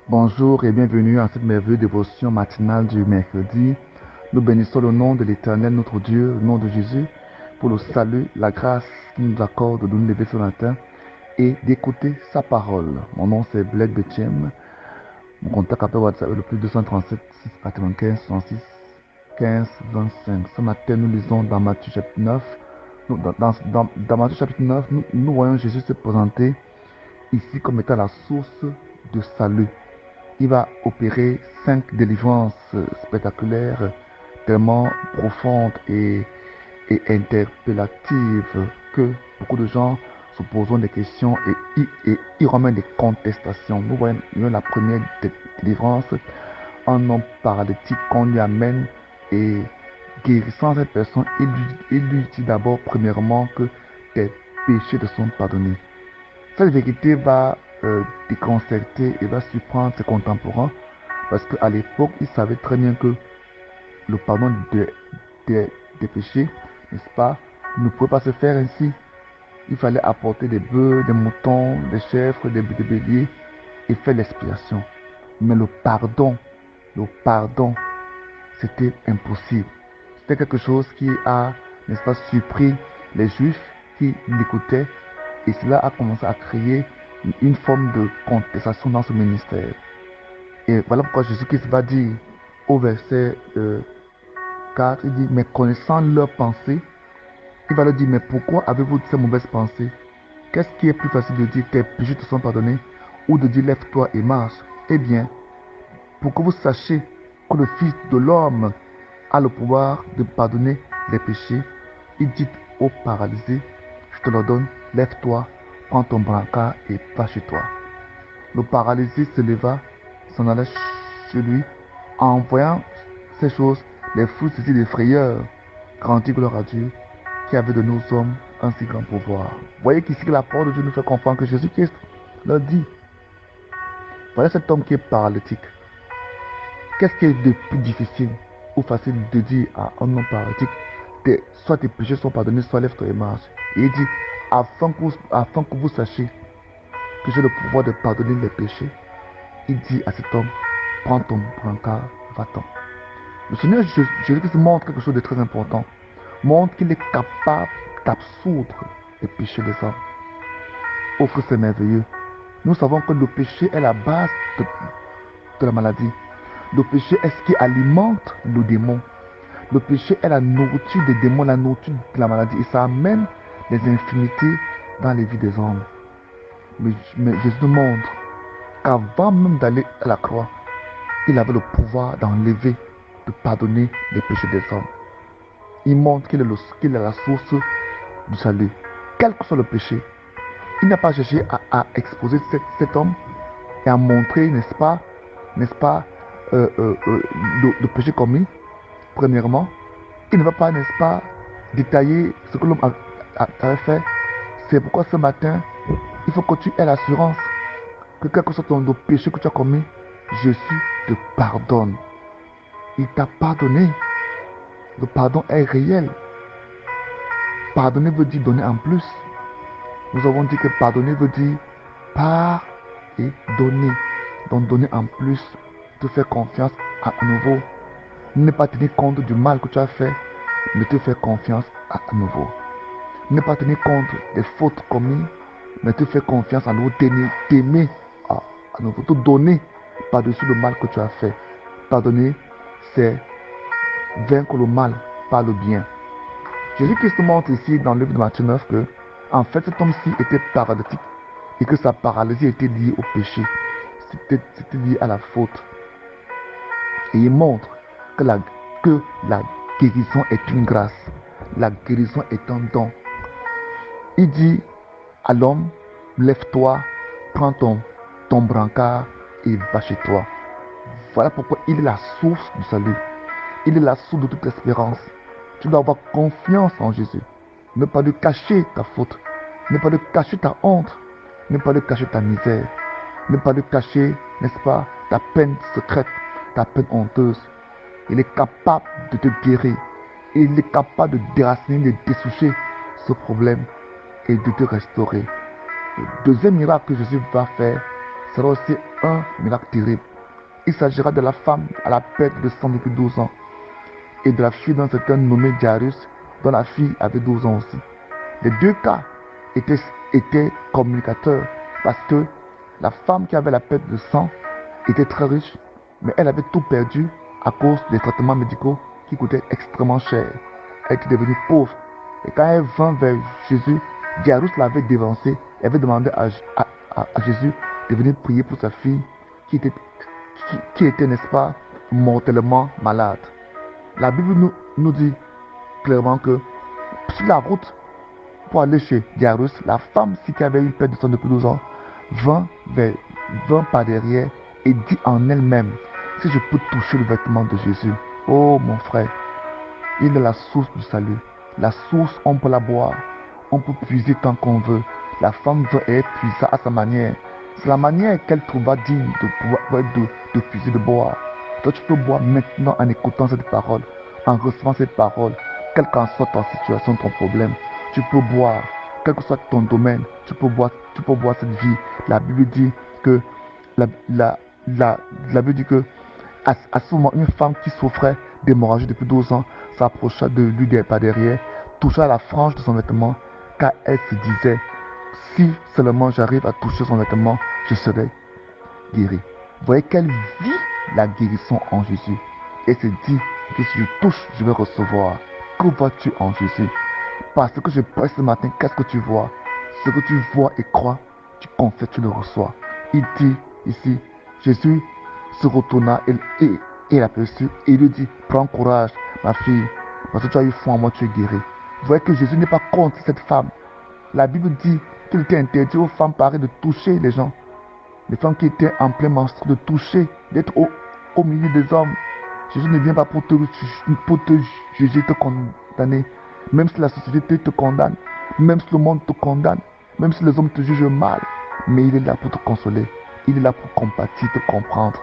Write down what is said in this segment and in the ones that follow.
Bonjour et bienvenue à cette merveilleuse dévotion matinale du mercredi. Nous bénissons le nom de l'Éternel, notre Dieu, le nom de Jésus, pour le salut, la grâce qu'il nous accorde de nous lever ce matin et d'écouter sa parole. Mon nom c'est Bled Betchem. Mon contact appel WhatsApp est le plus 237 695 66 15 25. Ce matin, nous lisons dans Matthieu chapitre 9. Dans Matthieu chapitre 9, nous voyons Jésus se présenter ici comme étant la source de salut. Il va opérer 5 délivrances spectaculaires, tellement profondes et interpellatives que beaucoup de gens se poseront des questions et iront même des contestations. Nous voyons la première délivrance, un homme paralytique qu'on lui amène et guérissant cette personne, il lui dit d'abord premièrement que tes péchés te sont pardonnés. Cette vérité va déconcerter et va surprendre ses contemporains parce qu'à l'époque, ils savaient très bien que le pardon des péchés, n'est-ce pas, ne pouvait pas se faire ainsi. Il fallait apporter des bœufs, des moutons, des chèvres, des béliers et faire l'expiation. Mais le pardon, c'était impossible. C'était quelque chose qui a, n'est-ce pas, surpris les Juifs qui l'écoutaient et cela a commencé à créer une forme de contestation dans ce ministère. Et voilà pourquoi Jésus-Christ va dire au verset 4, il dit, mais connaissant leurs pensées, il va leur dire, mais pourquoi avez-vous ces mauvaises pensées? Qu'est-ce qui est plus facile de dire, tes péchés te sont pardonnés, ou de dire, lève-toi et marche? Eh bien, pour que vous sachiez que le Fils de l'homme a le pouvoir de pardonner les péchés, il dit au paralysé, je te le donne, lève-toi, prends ton brancard et va chez toi. Le paralysé se leva, s'en alla chez lui. En voyant ces choses, les foules saisis de frayeur, grandit gloire à Dieu, qui avait donné aux hommes un si grand pouvoir. Voyez qu'ici la parole de Dieu nous fait comprendre que Jésus-Christ leur dit, voilà cet homme qui est paralytique. Qu'est-ce qui est de plus difficile ou facile de dire à un homme paralytique, soit tes péchés sont pardonnés, soit lève-toi et marche. Et il dit, afin que vous sachiez que j'ai le pouvoir de pardonner les péchés, il dit à cet homme, prends ton brancard, va-t'en. Le Seigneur Jésus-Christ montre quelque chose de très important. Montre qu'il est capable d'absoudre les péchés des hommes. Oh frère, c'est merveilleux. Nous savons que le péché est la base de la maladie. Le péché est ce qui alimente le démon. Le péché est la nourriture des démons, la nourriture de la maladie. Et ça amène les infimités dans les vies des hommes. Mais Jésus nous montre qu'avant même d'aller à la croix, il avait le pouvoir d'enlever, de pardonner les péchés des hommes. Il montre qu'il est la source du salut. Quel que soit le péché, il n'a pas cherché à exposer cet homme et à montrer, n'est-ce pas, le péché commis. Premièrement, il ne va pas, n'est-ce pas, détailler ce que l'homme avait fait. C'est pourquoi ce matin, il faut que tu aies l'assurance que quel que soit le péché que tu as commis, Jésus te pardonne. Il t'a pardonné. Le pardon est réel. Pardonner veut dire donner en plus. Nous avons dit que pardonner veut dire par et donner. Donc donner en plus, te faire confiance à nouveau. Ne pas tenir compte du mal que tu as fait, mais te faire confiance à nouveau. Ne pas tenir compte des fautes commises, mais te faire confiance à nouveau, t'aimer à nouveau, te donner par-dessus le mal que tu as fait. Pardonner, c'est vaincre le mal par le bien. Jésus-Christ montre ici dans le livre de Matthieu 9 que, en fait, cet homme-ci était paralytique et que sa paralysie était liée au péché. C'était lié à la faute. Et il montre que la guérison est une grâce. La guérison est un don. Il dit à l'homme, lève-toi, prends ton brancard et va chez toi. Voilà pourquoi il est la source du salut. Il est la source de toute espérance. Tu dois avoir confiance en Jésus. Ne pas lui cacher ta faute. Ne pas lui cacher ta honte. Ne pas lui cacher ta misère. Ne pas lui cacher, n'est-ce pas, ta peine secrète, ta peine honteuse. Il est capable de te guérir. Il est capable de déraciner, de dessoucher ce problème et de te restaurer. Le deuxième miracle que Jésus va faire sera aussi un miracle terrible. Il s'agira de la femme à la perte de sang depuis 12 ans et de la fille d'un certain nommé Jairus dont la fille avait 12 ans aussi. Les deux cas étaient communicateurs parce que la femme qui avait la perte de sang était très riche, mais elle avait tout perdu à cause des traitements médicaux qui coûtaient extrêmement cher. Elle était devenue pauvre. Et quand elle vint vers Jésus, Jairus l'avait dévancé et avait demandé à Jésus de venir prier pour sa fille qui était, n'est-ce pas, mortellement malade. La Bible nous dit clairement que sur la route pour aller chez Jairus, la femme qui avait une perte de sang depuis 12 ans vint par derrière et dit en elle-même, si je peux toucher le vêtement de Jésus, oh mon frère, il est la source du salut. La source, on peut la boire, on peut puiser tant qu'on veut. La femme veut être puisa à sa manière. C'est la manière qu'elle trouva digne de puiser, de boire. Toi, tu peux boire maintenant en écoutant cette parole, en recevant cette parole, quelle qu'en soit ta situation, ton problème. Tu peux boire, quel que soit ton domaine, tu peux boire cette vie. La Bible dit que, à ce moment, une femme qui souffrait d'hémorragie depuis 12 ans s'approcha de lui par derrière, toucha la frange de son vêtement, car elle se disait, si seulement j'arrive à toucher son vêtement, je serai guéri. Voyez qu'elle vit la guérison en Jésus et se dit que si je touche, je vais recevoir. Que vois-tu en Jésus? Parce que je prie ce matin, qu'est-ce que tu vois? Ce que tu vois et crois, tu confesses, tu le reçois. Il dit ici, Jésus se retourna et l'aperçut et il lui dit, prends courage, ma fille, parce que tu as eu foi en moi, tu es guéri. Vous voyez que Jésus n'est pas contre cette femme. La Bible dit qu'il était interdit aux femmes pareilles de toucher les gens. Les femmes qui étaient en plein menstru, de toucher, d'être au milieu des hommes. Jésus ne vient pas pour te juger, te condamner. Même si la société te condamne, même si le monde te condamne, même si les hommes te jugent mal. Mais il est là pour te consoler. Il est là pour compatir, te comprendre.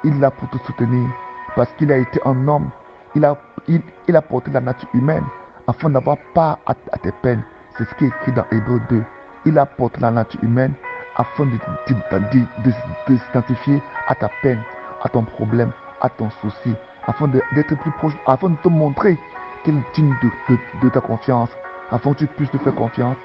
Il est là pour te soutenir. Parce qu'il a été un homme. Il a porté la nature humaine afin d'avoir part à tes peines. C'est ce qui est écrit dans Hébreux 2. Il a porté la nature humaine afin de s'identifier à ta peine, à ton problème, à ton souci, afin d'être plus proche, afin de te montrer qu'il est digne de ta confiance, afin que tu puisses te faire confiance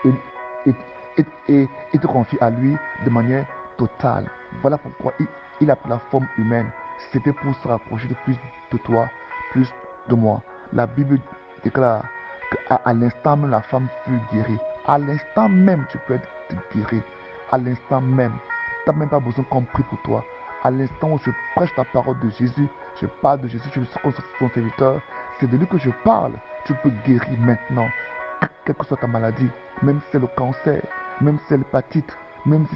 et te confier à lui de manière totale. Voilà pourquoi il a pris la forme humaine. C'était pour se rapprocher de plus de toi, plus de moi. La Bible déclare qu'à l'instant même la femme fut guérie. À l'instant même tu peux être guéri. À l'instant même. Tu n'as même pas besoin qu'on prie pour toi. À l'instant où je prêche la parole de Jésus, je parle de Jésus, je suis son serviteur. C'est de lui que je parle. Tu peux guérir maintenant. Quelle que soit ta maladie, même si c'est le cancer, même si c'est l'hépatite, même si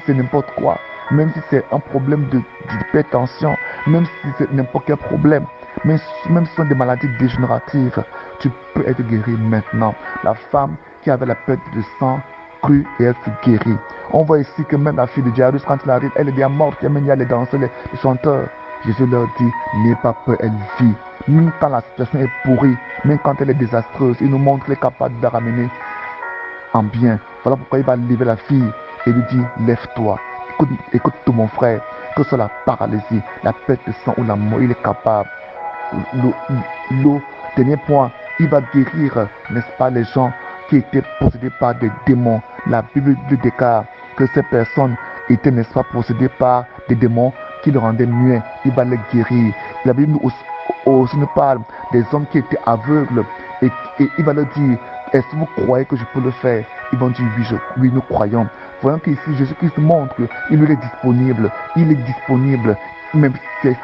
c'est n'importe quoi, même si c'est un problème d'hypertension, même si c'est n'importe quel problème, même si ce sont des maladies dégénératives, tu peux être guéri maintenant. La femme qui avait la perte de sang crut et elle fut guérie. On voit ici que même la fille de Jairus, quand elle arrive, elle est bien morte, il y a les danseurs, les chanteurs. Jésus leur dit, n'ayez pas peur, elle vit. Même quand la situation est pourrie, même quand elle est désastreuse, il nous montre qu'il est capable de la ramener en bien. Voilà pourquoi il va lever la fille et lui dit, lève-toi. Écoute tout mon frère, que ce soit la paralysie, la perte de sang ou la mort, il est capable. Le dernier point, il va guérir, n'est-ce pas, les gens qui étaient possédés par des démons. La Bible déclare que ces personnes étaient, n'est-ce pas, possédées par des démons qui le rendaient muets. Il va les guérir. La Bible aussi nous parle des hommes qui étaient aveugles et il va leur dire, est-ce que vous croyez que je peux le faire? Ils vont dire oui, nous croyons. Voyons qu'ici Jésus-Christ montre qu'il est disponible. Il est disponible. Même c'est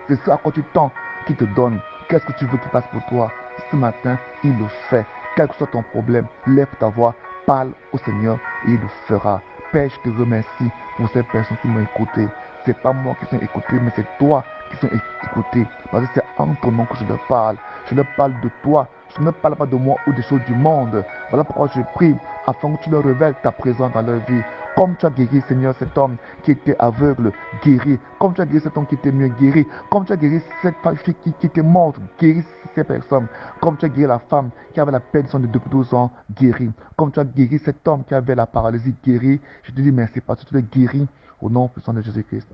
ce à quoi tu tends qui te donne. Qu'est-ce que tu veux qu'il fasse pour toi? Ce matin, il le fait. Quel que soit ton problème, lève ta voix, parle au Seigneur et il le fera. Père, je te remercie pour ces personnes qui m'ont écouté. C'est pas moi qui sont écoutés, mais c'est toi qui sont écoutés. Parce que c'est en ton nom que je leur parle. Je leur parle de toi. Je ne parle pas de moi ou des choses du monde. Voilà pourquoi je prie afin que tu leur révèles ta présence dans leur vie. Comme tu as guéri, Seigneur, cet homme qui était aveugle, guéri. Comme tu as guéri cet homme qui était mieux, guéri. Comme tu as guéri cette fille qui était morte, guéri ces personnes. Comme tu as guéri la femme qui avait la perte de sang depuis 12 ans, guéri. Comme tu as guéri cet homme qui avait la paralysie, guéri. Je te dis merci parce que tu l'as guéri Au nom puissant de Jésus-Christ.